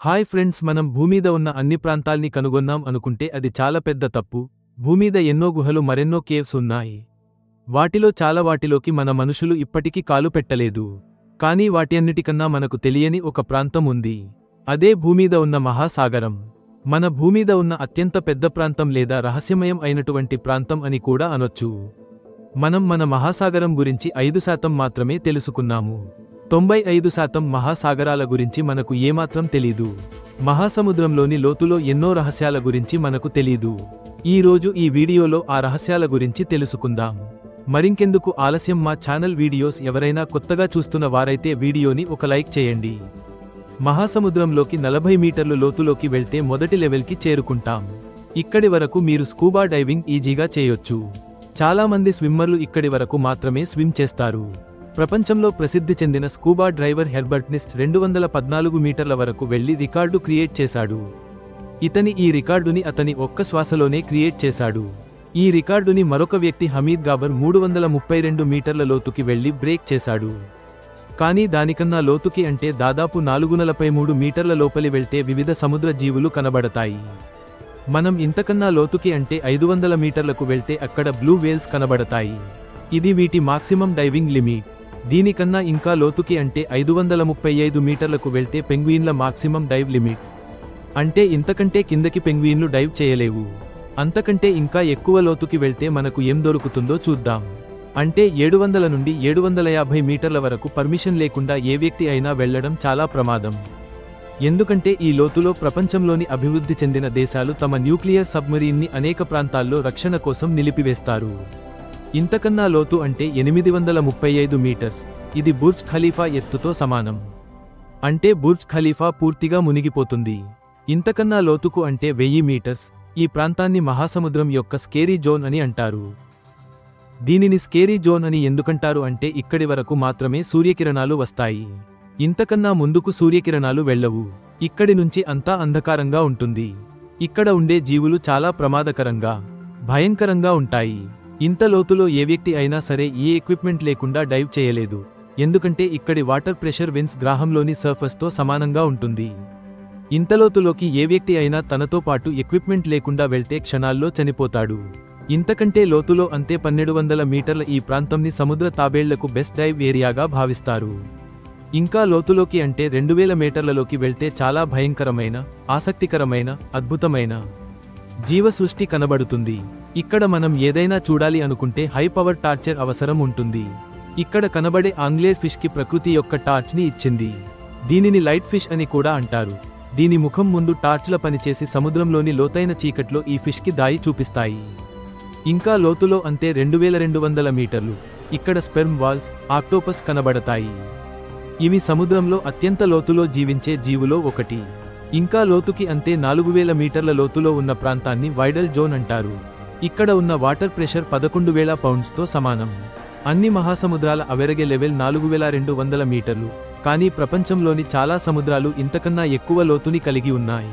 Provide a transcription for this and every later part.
Hi friends, మనం భూమీద ఉన్న అన్ని ప్రాంతాల్ని కనుగొన్నాం అనుకుంటే అది చాలా పెద్ద తప్పు. భూమీద ఎన్నో గుహలు మరెన్నో కేవ్స్ ఉన్నాయి. వాటిలో చాలా వాటిలోకి మన మనుషులు ఇప్పటికీ కాలు పెట్టలేదు. కానీ వాటి అన్నిటికన్నా మనకు తెలియని ఒక ప్రాంతం ఉంది. అదే భూమీద ఉన్న మహాసాగరం. మన భూమీద ఉన్న అత్యంత పెద్ద ప్రాంతం లేదా రహస్యమయం అయినటువంటి ప్రాంతం అని కూడా అనొచ్చు. మనం మన మహాసాగరం గురించి 5% మాత్రమే తెలుసుకున్నాము. 95% మహాసాగరాల గురించి మనకు ఏమాత్రం తెలీదు. మహాసముద్రంలోని లోతులో ఎన్నో రహస్యాల గురించి మనకు తెలీదు. ఈ రోజు ఈ వీడియోలో ఆ రహస్యాల గురించి తెలుసుకుందాం. మరింకెందుకు ఆలస్యం, మా ఛానల్ వీడియోస్ ఎవరైనా కొత్తగా చూస్తున్న వారైతే వీడియోని ఒక లైక్ చేయండి. మహాసముద్రంలోకి 40 మీటర్లు లోతులోకి వెళ్తే మొదటి లెవెల్కి చేరుకుంటాం. ఇక్కడి వరకు మీరు స్కూబా డైవింగ్ ఈజీగా చేయొచ్చు. చాలామంది స్విమ్మర్లు ఇక్కడి వరకు మాత్రమే స్విమ్ చేస్తారు. ప్రపంచంలో ప్రసిద్ధి చెందిన స్కూబా డ్రైవర్ హెర్బర్ట్ నిస్ట్ 214 మీటర్ల వరకు వెళ్లి రికార్డు క్రియేట్ చేశాడు. ఇతని ఈ రికార్డుని అతని ఒక్క శ్వాసలోనే క్రియేట్ చేశాడు. ఈ రికార్డుని మరొక వ్యక్తి హమీద్ గాబర్ 332 మీటర్ల లోతుకి వెళ్లి బ్రేక్ చేశాడు. కానీ దానికన్నా లోతుకి, అంటే దాదాపు 443 మీటర్ల లోపలి వెళ్తే వివిధ సముద్ర జీవులు కనబడతాయి. మనం ఇంతకన్నా లోతుకి, అంటే 500 మీటర్లకు వెళ్తే అక్కడ బ్లూ వేల్స్ కనబడతాయి. ఇది వీటి మాక్సిమం డైవింగ్ లిమిట్. దీనికన్నా ఇంకా లోతుకి, అంటే 535 మీటర్లకు వెళ్తే పెంగ్విన్ల మాక్సిమం డైవ్ లిమిట్. అంటే ఇంతకంటే కిందకి పెంగ్విన్లు డైవ్ చేయలేవు. అంతకంటే ఇంకా ఎక్కువ లోతుకి వెళ్తే మనకు ఏం దొరుకుతుందో చూద్దాం. అంటే 700 నుండి 750 మీటర్ల వరకు పర్మిషన్ లేకుండా ఏ వ్యక్తి అయినా వెళ్లడం చాలా ప్రమాదం. ఎందుకంటే ఈ లోతులో ప్రపంచంలోని అభివృద్ధి చెందిన దేశాలు తమ న్యూక్లియర్ సబ్మరీన్ని అనేక ప్రాంతాల్లో రక్షణ కోసం నిలిపివేస్తారు. ఇంతకన్నా లోతు, అంటే 835 మీటర్స్. ఇది బుర్జ్ ఖలీఫా ఎత్తుతో సమానం. అంటే బుర్జ్ ఖలీఫా పూర్తిగా మునిగిపోతుంది. ఇంతకన్నా లోతుకు, అంటే 1000 మీటర్స్. ఈ ప్రాంతాన్ని మహాసముద్రం యొక్క స్కేరీ జోన్ అని అంటారు. దీనిని స్కేరీ జోన్ అని ఎందుకంటారు అంటే ఇక్కడి వరకు మాత్రమే సూర్యకిరణాలు వస్తాయి. ఇంతకన్నా ముందుకు సూర్యకిరణాలు వెళ్ళవు. ఇక్కడి నుంచి అంతా అంధకారంగా ఉంటుంది. ఇక్కడ ఉండే జీవులు చాలా ప్రమాదకరంగా, భయంకరంగా ఉంటాయి. ఇంత లోతులో ఏ వ్యక్తి అయినా సరే ఏ ఎక్విప్మెంట్ లేకుండా డైవ్ చేయలేదు. ఎందుకంటే ఇక్కడి వాటర్ ప్రెషర్ విన్స్ గ్రాహంలోని సర్ఫస్తో సమానంగా ఉంటుంది. ఇంతలోతులోకి ఏ వ్యక్తి అయినా తనతో పాటు ఎక్విప్మెంట్ లేకుండా వెళ్తే క్షణాల్లో చనిపోతాడు. ఇంతకంటే లోతులో, అంతే 1200 మీటర్ల ఈ ప్రాంతంని సముద్ర తాబేళ్లకు బెస్ట్ డైవ్ ఏరియాగా భావిస్తారు. ఇంకా లోతులోకి, అంటే 2000 మీటర్లలోకి వెళ్తే చాలా భయంకరమైన, ఆసక్తికరమైన, అద్భుతమైన జీవ సృష్టి కనబడుతుంది. ఇక్కడ మనం ఏదైనా చూడాలి అనుకుంటే హై పవర్ టార్చర్ అవసరం ఉంటుంది. ఇక్కడ కనబడే ఆంగ్లేర్ ఫిష్ కి ప్రకృతి యొక్క టార్చ్ ని ఇచ్చింది. దీనిని లైట్ ఫిష్ అని కూడా అంటారు. దీని ముఖం ముందు టార్చ్ల పనిచేసి సముద్రంలోని లోతైన చీకట్లో ఈ ఫిష్ కి దాయి చూపిస్తాయి. ఇంకా లోతులో, అంతే 2200 మీటర్లు. ఇక్కడ స్పెర్మ్ వాల్స్, ఆక్టోపస్ కనబడతాయి. ఇవి సముద్రంలో అత్యంత లోతులో జీవించే జీవులో ఒకటి. ఇంకా లోతుకి, అంతే 4000 మీటర్ల లోతులో ఉన్న ప్రాంతాన్ని వైడల్ జోన్ అంటారు. ఇక్కడ ఉన్న వాటర్ ప్రెషర్ 11,000 పౌండ్స్తో సమానం. అన్ని మహాసముద్రాల అవెరగే లెవెల్ 4200 మీటర్లు. కానీ ప్రపంచంలోని చాలా సముద్రాలు ఇంతకన్నా ఎక్కువ లోతుని కలిగి ఉన్నాయి.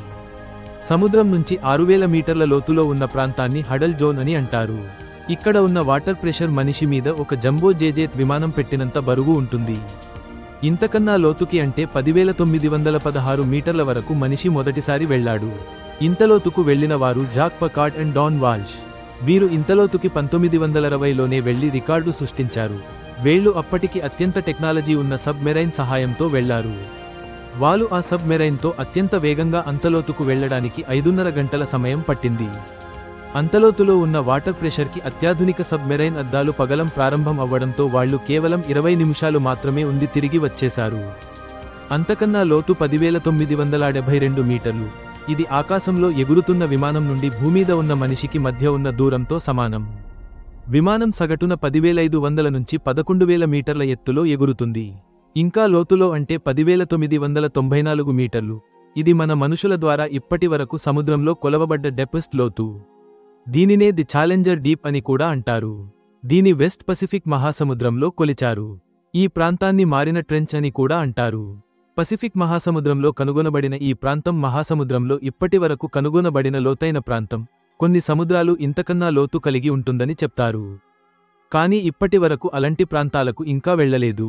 సముద్రం నుంచి 6000 మీటర్ల లోతులో ఉన్న ప్రాంతాన్ని హడల్ జోన్ అని అంటారు. ఇక్కడ ఉన్న వాటర్ ప్రెషర్ మనిషి మీద ఒక జంబో జెట్ విమానం పెట్టినంత బరువు ఉంటుంది. ఇంతకన్నా లోతుకి, అంటే 10,916 మీటర్ల వరకు మనిషి మొదటిసారి వెళ్లాడు. ఇంతలోతుకు వెళ్లిన వారు Jacques Piccard and Don Walsh. వీరు ఇంతలోతుకి 1960లోనే వెళ్లి రికార్డు సృష్టించారు. వీళ్లు అప్పటికి అత్యంత టెక్నాలజీ ఉన్న సబ్ మెరైన్ సహాయంతో వెళ్లారు. వాళ్ళు ఆ సబ్ మెరైన్తో అత్యంత వేగంగా అంతలోతుకు వెళ్లడానికి 5.5 గంటల సమయం పట్టింది. అంతలోతులో ఉన్న వాటర్ ప్రెషర్కి అత్యాధునిక సబ్ మెరైన్ అద్దాలు పగలం ప్రారంభం అవ్వడంతో వాళ్లు కేవలం 20 నిమిషాలు మాత్రమే ఉండి తిరిగి వచ్చేశారు. అంతకన్నా లోతు 10,972 మీటర్లు. ఇది ఆకాశంలో ఎగురుతున్న విమానం నుండి భూమీద ఉన్న మనిషికి మధ్య ఉన్న దూరంతో సమానం. విమానం సగటున 10,500 నుంచి 11,000 మీటర్ల ఎత్తులో ఎగురుతుంది. ఇంకా లోతులో, అంటే 10,994 మీటర్లు. ఇది మన మనుషుల ద్వారా ఇప్పటి వరకు సముద్రంలో కొలవబడ్డ డెప్తెస్ట్ లోతు. దీనినే ది ఛాలెంజర్ డీప్ అని కూడా అంటారు. దీని వెస్ట్ పసిఫిక్ మహాసముద్రంలో కొలిచారు. ఈ ప్రాంతాన్ని మారిన ట్రెంచ్ అని కూడా అంటారు. పసిఫిక్ మహాసముద్రంలో కనుగొనబడిన ఈ ప్రాంతం మహాసముద్రంలో ఇప్పటి వరకు కనుగొనబడిన లోతైన ప్రాంతం. కొన్ని సముద్రాలు ఇంతకన్నా లోతు కలిగి ఉంటుందని చెప్తారు. కానీ ఇప్పటి వరకు అలాంటి ప్రాంతాలకు ఇంకా వెళ్లలేదు.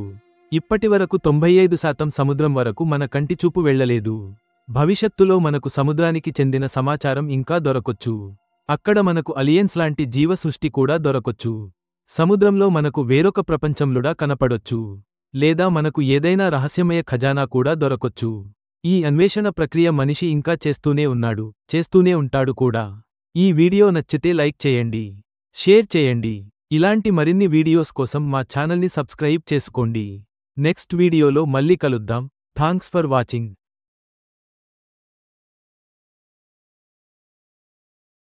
ఇప్పటివరకు 95% సముద్రం వరకు మన కంటి చూపు వెళ్లలేదు. భవిష్యత్తులో మనకు సముద్రానికి చెందిన సమాచారం ఇంకా దొరకొచ్చు. అక్కడ మనకు అలియన్స్ లాంటి జీవ సృష్టి కూడా దొరకొచ్చు. సముద్రంలో మనకు వేరొక ప్రపంచంలుడా కనపడొచ్చు. లేదా మనకు ఏదైనా రహస్యమయ ఖజానా కూడా దొరకొచ్చు. ఈ అన్వేషణ ప్రక్రియ మనిషి ఇంకా చేస్తూనే ఉంటాడు కూడా. ఈ వీడియో నచ్చితే లైక్ చేయండి, షేర్ చేయండి. ఇలాంటి మరిన్ని వీడియోస్ కోసం మా ఛానల్ని సబ్స్క్రైబ్ చేసుకోండి. నెక్స్ట్ వీడియోలో మళ్ళీ కలుద్దాం. Thanks for watching.